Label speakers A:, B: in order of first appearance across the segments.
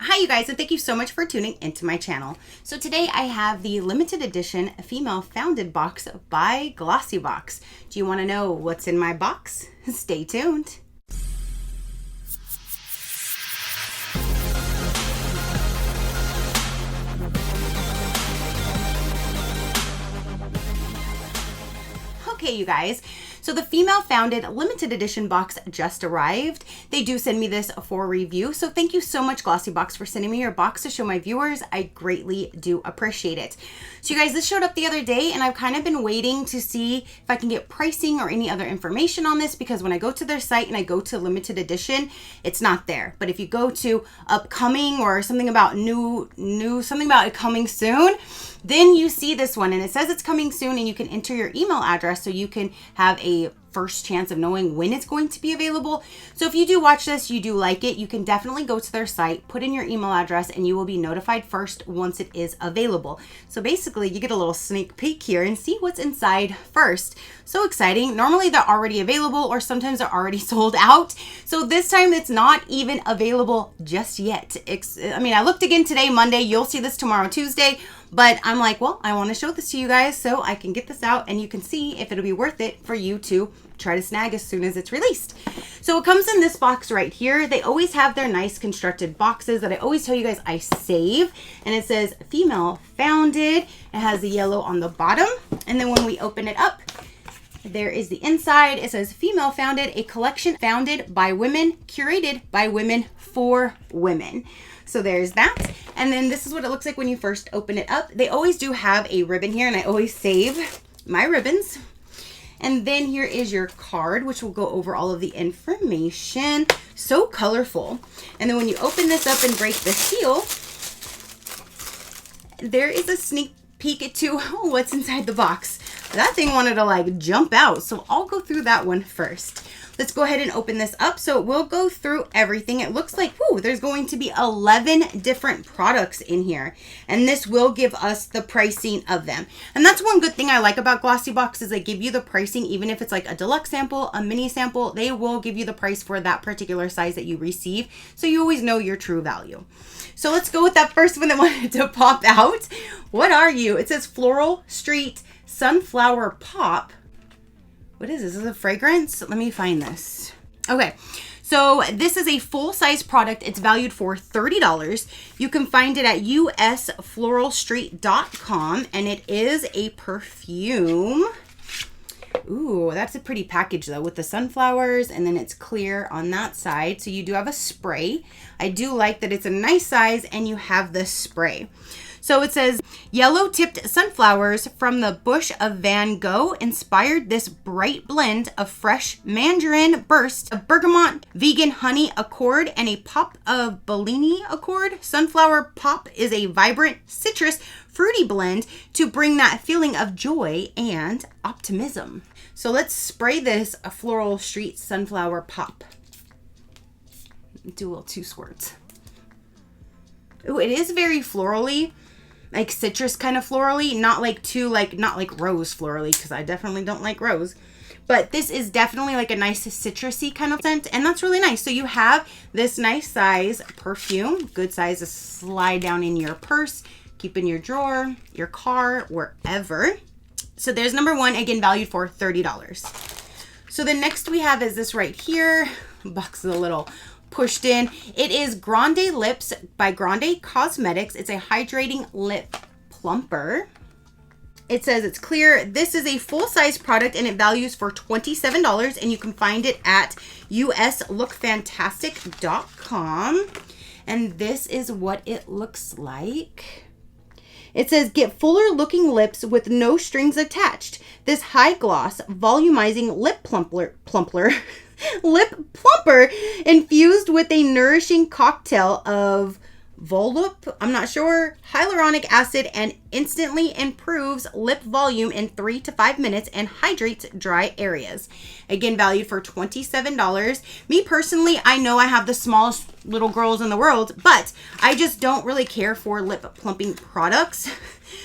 A: Hi you guys, and thank you so much for tuning into my channel. So today I have the limited edition female founded box by Glossybox. Do you want to know what's in my box? Stay tuned. Okay, you guys. So the female founded limited edition box just arrived. They do send me this for review. So thank you so much, Glossybox, for sending me your box to show my viewers. I greatly do appreciate it. So you guys, this showed up the other day and I've kind of been waiting to see if I can get pricing or any other information on this, because when I go to their site and I go to limited edition, it's not there. But if you go to upcoming or something about something about it coming soon, then you see this one and it says it's coming soon, and you can enter your email address so you can have a first chance of knowing when it's going to be available. So if you do watch this, you do like it, you can definitely go to their site, put in your email address, and you will be notified first once it is available. So basically you get a little sneak peek here and see what's inside first. So exciting. Normally they're already available, or sometimes they're already sold out. So this time it's not even available just yet. I mean, I looked again today, Monday. You'll see this tomorrow, Tuesday. But I'm like, well, I want to show this to you guys so I can get this out and you can see if it'll be worth it for you to try to snag as soon as it's released. So it comes in this box right here. They always have their nice constructed boxes that I always tell you guys I save. And it says female founded. It has the yellow on the bottom. And then when we open it up, there is the inside. It says female founded, a collection founded by women, curated by women for women. So there's that. And then this is what it looks like when you first open it up. They always do have a ribbon here, and I always save my ribbons. And then here is your card, which will go over all of the information. So colorful. And then when you open this up and break the seal, there is a sneak peek to what's inside the box. That thing wanted to like jump out, so I'll go through that one first. Let's go ahead and open this up. So we'll go through everything. It looks like, whoo, there's going to be 11 different products in here. And this will give us the pricing of them. And that's one good thing I like about Glossybox is they give you the pricing, even if it's like a deluxe sample, a mini sample, they will give you the price for that particular size that you receive. So you always know your true value. So let's go with that first one that wanted to pop out. What are you? It says Floral Street Sunflower Pop. What is this? Is it a fragrance? Let me find this. Okay, so this is a full-size product. It's valued for $30. You can find it at usfloralstreet.com, and it is a perfume. Ooh, that's a pretty package though, with the sunflowers, and then it's clear on that side. So you do have a spray. I do like that it's a nice size and you have the spray. So it says, yellow tipped sunflowers from the bush of Van Gogh inspired this bright blend of fresh mandarin burst of bergamot, vegan honey accord, and a pop of Bellini accord. Sunflower pop is a vibrant citrus fruity blend to bring that feeling of joy and optimism. So let's spray this a Floral Street Sunflower Pop. Do a little 2 squirts. Ooh, it is very florally. Like citrus kind of florally, not like rose florally, because I definitely don't like rose. But this is definitely like a nice citrusy kind of scent, and that's really nice. So you have this nice size perfume, good size to slide down in your purse, keep in your drawer, your car, wherever. So there's number one, again, valued for $30. So the next we have is this right here. Box is a little pushed in. It is Grande Lips by Grande Cosmetics. It's a hydrating lip plumper. It says it's clear. This is a full-size product and it values for $27, and you can find it at uslookfantastic.com. And this is what it looks like. It says, get fuller looking lips with no strings attached. This high gloss volumizing lip plumper infused with a nourishing cocktail of Volup, I'm not sure, hyaluronic acid, and instantly improves lip volume in 3 to 5 minutes and hydrates dry areas. Again, valued for $27. Me personally, I know I have the smallest little girls in the world, but I just don't really care for lip plumping products.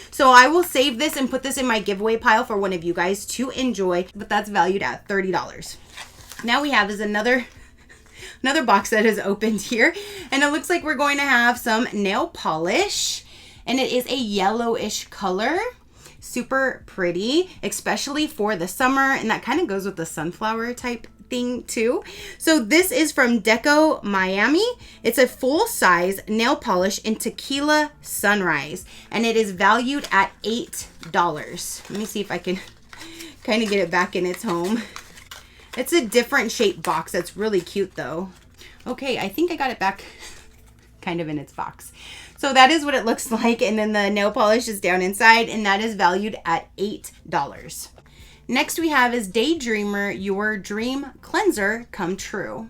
A: So I will save this and put this in my giveaway pile for one of you guys to enjoy, but that's valued at $30. Now we have is another another box that is opened here. And it looks like we're going to have some nail polish. And it is a yellowish color. Super pretty, especially for the summer. And that kind of goes with the sunflower type thing too. So this is from Deco Miami. It's a full size nail polish in Tequila Sunrise, and it is valued at $8. Let me see if I can kind of get it back in its home. It's a different shaped box. That's really cute though. Okay, I think I got it back kind of in its box. So that is what it looks like, and then the nail polish is down inside, and that is valued at $8. Next we have is Daydreamer, Your Dream Cleanser Come True.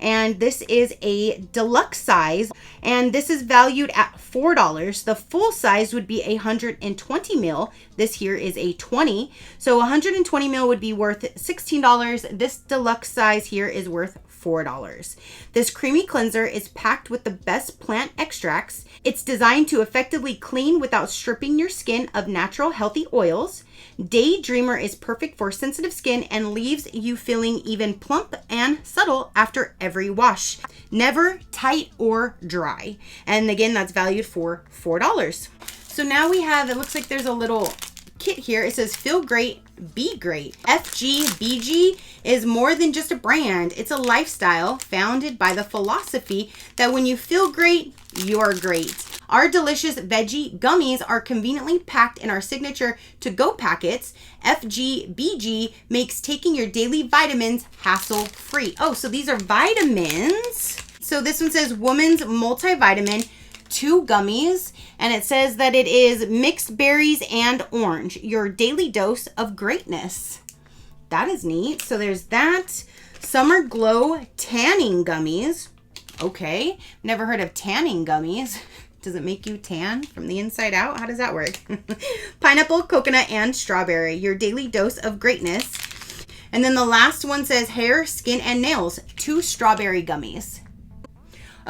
A: And this is a deluxe size, and this is valued at $4. The full size would be 120 mil. This here is a 20. So 120 mil would be worth $16. This deluxe size here is worth $4. This creamy cleanser is packed with the best plant extracts. It's designed to effectively clean without stripping your skin of natural healthy oils. Daydreamer is perfect for sensitive skin and leaves you feeling even plump and subtle after every wash. Never tight or dry. And again, that's valued for $4. So now we have, it looks like there's a little kit here. It says feel great, be great. FGBG is more than just a brand. It's a lifestyle founded by the philosophy that when you feel great, you're great. Our delicious veggie gummies are conveniently packed in our signature to-go packets. FGBG makes taking your daily vitamins hassle-free. Oh, so these are vitamins. So this one says Woman's Multivitamin, 2 gummies, and it says that it is mixed berries and orange, your daily dose of greatness. That is neat. So there's that. Summer Glow Tanning Gummies. Okay, never heard of tanning gummies. Does it make you tan from the inside out? How does that work? Pineapple, coconut, and strawberry, your daily dose of greatness. And then the last one says hair, skin, and nails, 2 strawberry gummies.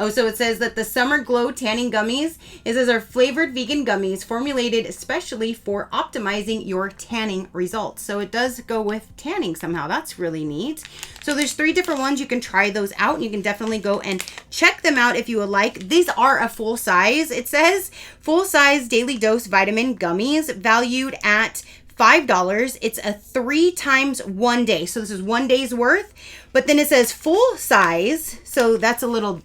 A: Oh, so it says that the Summer Glow Tanning Gummies is our flavored vegan gummies formulated especially for optimizing your tanning results. So it does go with tanning somehow. That's really neat. So there's 3 different ones. You can try those out, and you can definitely go and check them out if you would like. These are a full size. It says full size daily dose vitamin gummies valued at $5. It's a 3 times 1 day. So this is 1 day's worth. But then it says full size. So that's a little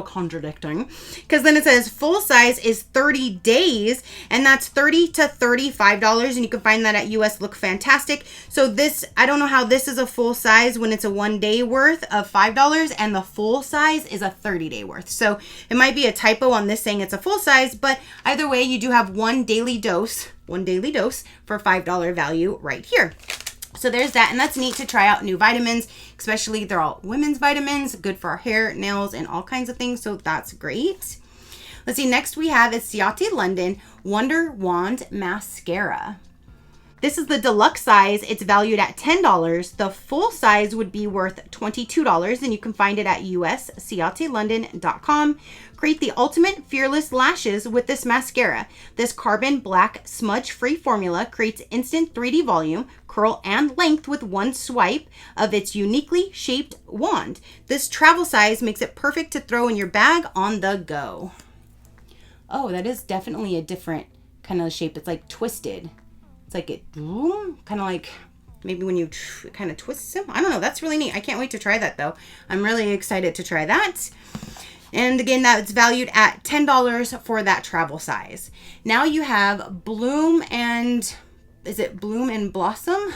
A: contradicting, because then it says full size is 30 days, and that's $30 to $35, and you can find that at US Look Fantastic. So this, I don't know how this is a full size when it's a 1 day worth of $5 and the full size is a 30-day worth. So it might be a typo on this saying it's a full size, but either way, you do have one daily dose for $5 value right here. So there's that, and that's neat to try out new vitamins, especially they're all women's vitamins, good for our hair, nails, and all kinds of things, so that's great. Let's see, next we have is Ciate London Wonder Wand Mascara. This is the deluxe size. It's valued at $10. The full size would be worth $22, and you can find it at usciatelondon.com. Create the ultimate fearless lashes with this mascara. This carbon black smudge-free formula creates instant 3D volume, curl, and length with one swipe of its uniquely shaped wand. This travel size makes it perfect to throw in your bag on the go. Oh, that is definitely a different kind of shape. It's like twisted. It's like it kind of like maybe when you kind of twist them. I don't know. That's really neat. I can't wait to try that though. I'm really excited to try that. And again, that's valued at $10 for that travel size. Now you have Bloom and, is it Bloom and Blossom?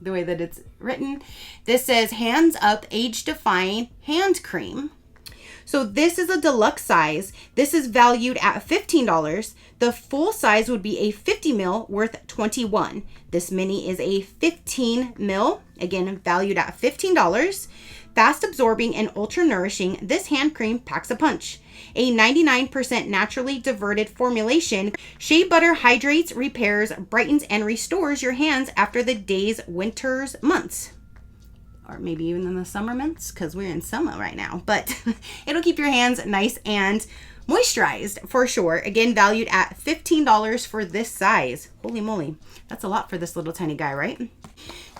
A: The way that it's written. This says Hands Up Age Defying Hand Cream. So this is a deluxe size. This is valued at $15. The full size would be a 50 mil worth $21. This mini is a 15 mil, again valued at $15. Fast absorbing and ultra nourishing, this hand cream packs a punch. A 99% naturally diverted formulation, shea butter hydrates, repairs, brightens, and restores your hands after the day's winter's months. Or maybe even in the summer months, because we're in summer right now. But it'll keep your hands nice and moisturized for sure. Again, valued at $15 for this size. Holy moly, that's a lot for this little tiny guy, right?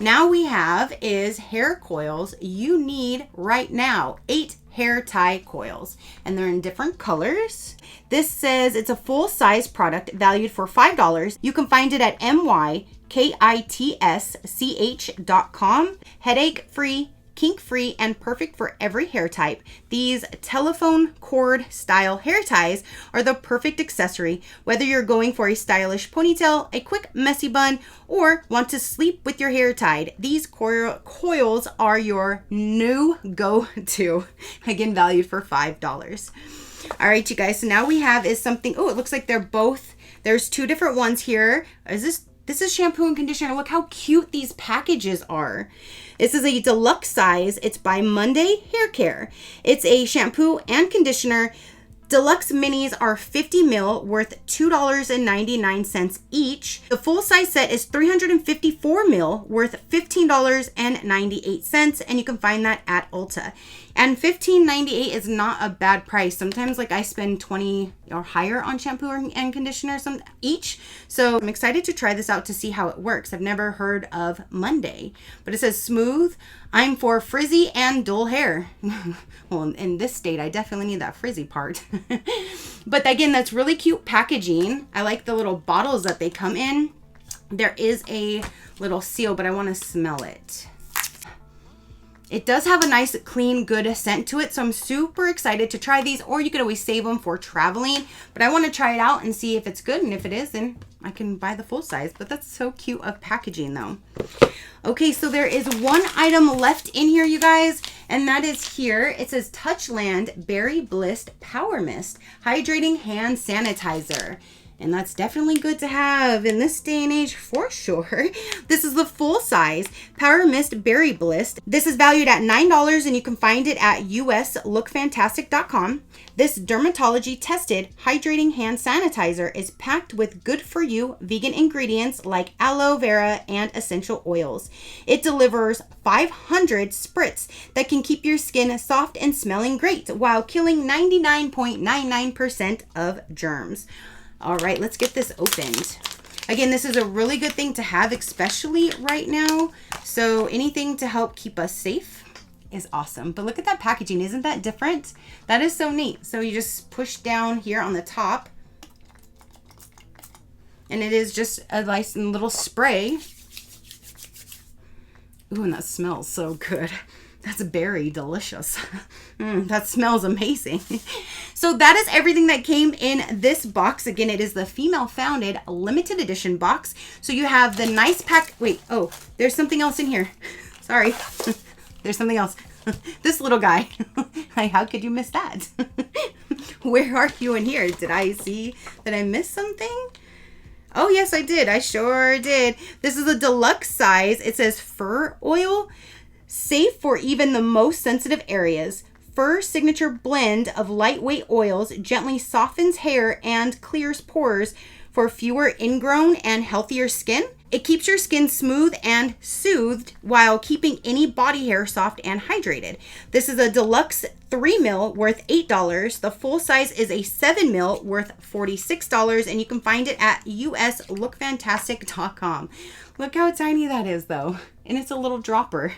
A: Now we have is hair coils you need right now. 8 hair tie coils, and they're in different colors. This says it's a full size product valued for $5. You can find it at mykitsch.com. Headache free, kink free, and perfect for every hair type. These telephone cord style hair ties are the perfect accessory, whether you're going for a stylish ponytail, a quick messy bun, or want to sleep with your hair tied. These coils are your new go-to. Again, valued for $5. All right, you guys, so now we have is something, oh, it looks like they're both, there's 2 different ones here. This is shampoo and conditioner. Look how cute these packages are. This is a deluxe size. It's by Monday Hair Care. It's a shampoo and conditioner. Deluxe minis are 50 ml worth $2.99 each. The full size set is 354 ml worth $15.98, and you can find that at Ulta. And $15.98 is not a bad price. Sometimes like I spend $20 or higher on shampoo and conditioner each. So I'm excited to try this out to see how it works. I've never heard of Monday, but it says smooth. I'm for frizzy and dull hair. Well, in this state, I definitely need that frizzy part. But again, that's really cute packaging. I like the little bottles that they come in. There is a little seal, but I want to smell it. It does have a nice, clean, good scent to it, so I'm super excited to try these, or you could always save them for traveling, but I want to try it out and see if it's good, and if it is, then I can buy the full size. But that's so cute of packaging, though. Okay, so there is one item left in here, you guys, and that is here. It says Touchland Berry Bliss Power Mist Hydrating Hand Sanitizer. And that's definitely good to have in this day and age for sure. This is the full size Power Mist Berry Bliss. This is valued at $9, and you can find it at uslookfantastic.com. This dermatology tested hydrating hand sanitizer is packed with good for you vegan ingredients like aloe vera and essential oils. It delivers 500 spritz that can keep your skin soft and smelling great while killing 99.99% of germs. All right, let's get this opened. Again, this is a really good thing to have, especially right now. So anything to help keep us safe is awesome. But look at that packaging. Isn't that different? That is so neat. So you just push down here on the top, and it is just a nice little spray. Ooh, and that smells so good. That's very delicious. That smells amazing. So that is everything that came in this box. Again, it is the female founded limited edition box. So you have the nice pack. Wait, oh, there's something else in here. Sorry. There's something else. This little guy. Like, how could you miss that? Where are you in here? Did I see that I missed something? Oh, yes, I did. I sure did. This is a deluxe size. It says fur oil. Safe for even the most sensitive areas. Fur signature blend of lightweight oils gently softens hair and clears pores for fewer ingrown and healthier skin. It keeps your skin smooth and soothed while keeping any body hair soft and hydrated. This is a deluxe 3 ml worth $8. The full size is a 7 ml worth $46, and you can find it at uslookfantastic.com. Look how tiny that is, though. And it's a little dropper.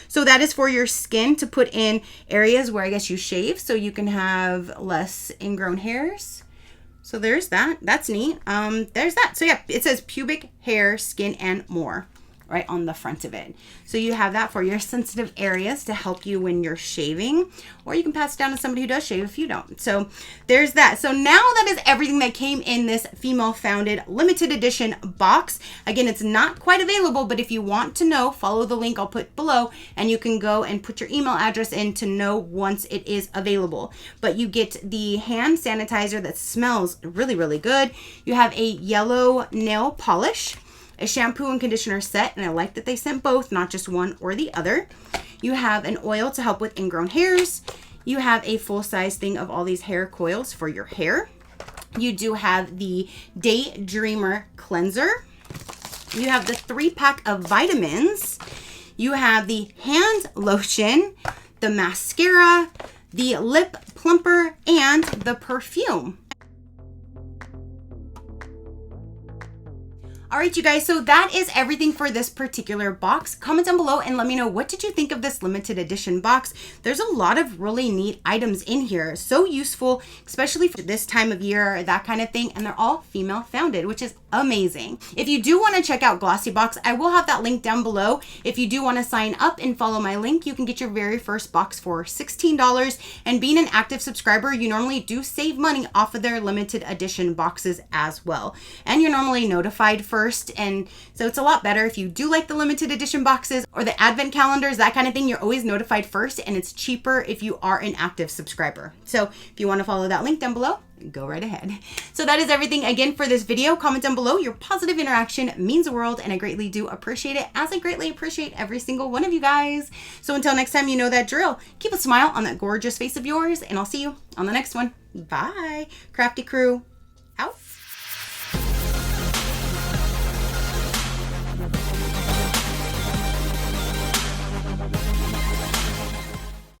A: So that is for your skin to put in areas where I guess you shave, so you can have less ingrown hairs. So there's that. That's neat. There's that. So yeah, it says pubic hair, skin, and more right on the front of it. So you have that for your sensitive areas to help you when you're shaving, or you can pass it down to somebody who does shave if you don't. So there's that. So now that is everything that came in this female founded limited edition box. Again, it's not quite available, but if you want to know, follow the link I'll put below, and you can go and put your email address in to know once it is available. But you get the hand sanitizer that smells really, really good. You have a yellow nail polish, a shampoo and conditioner set, and I like that they sent both, not just one or the other. You have an oil to help with ingrown hairs. You have a full-size thing of all these hair coils for your hair. You do have the Daydreamer cleanser. You have the 3-pack of vitamins. You have the hand lotion, the mascara, the lip plumper, and the perfume. All right, you guys, so that is everything for this particular box. Comment down below and let me know, what did you think of this limited edition box? There's a lot of really neat items in here. So useful, especially for this time of year, that kind of thing. And they're all female founded, which is amazing. If you do want to check out Glossybox, I will have that link down below. If you do want to sign up and follow my link, you can get your very first box for $16. And being an active subscriber, you normally do save money off of their limited edition boxes as well. And you're normally notified first. And so it's a lot better if you do like the limited edition boxes or the advent calendars, that kind of thing. You're always notified first, and it's cheaper if you are an active subscriber. So if you want to follow that link down below, go right ahead. So that is everything again for this video. Comment down below. Your positive interaction means the world, and I greatly do appreciate it, as I greatly appreciate every single one of you guys. So until next time, you know that drill. Keep a smile on that gorgeous face of yours, and I'll see you on the next one. Bye. Crafty crew out.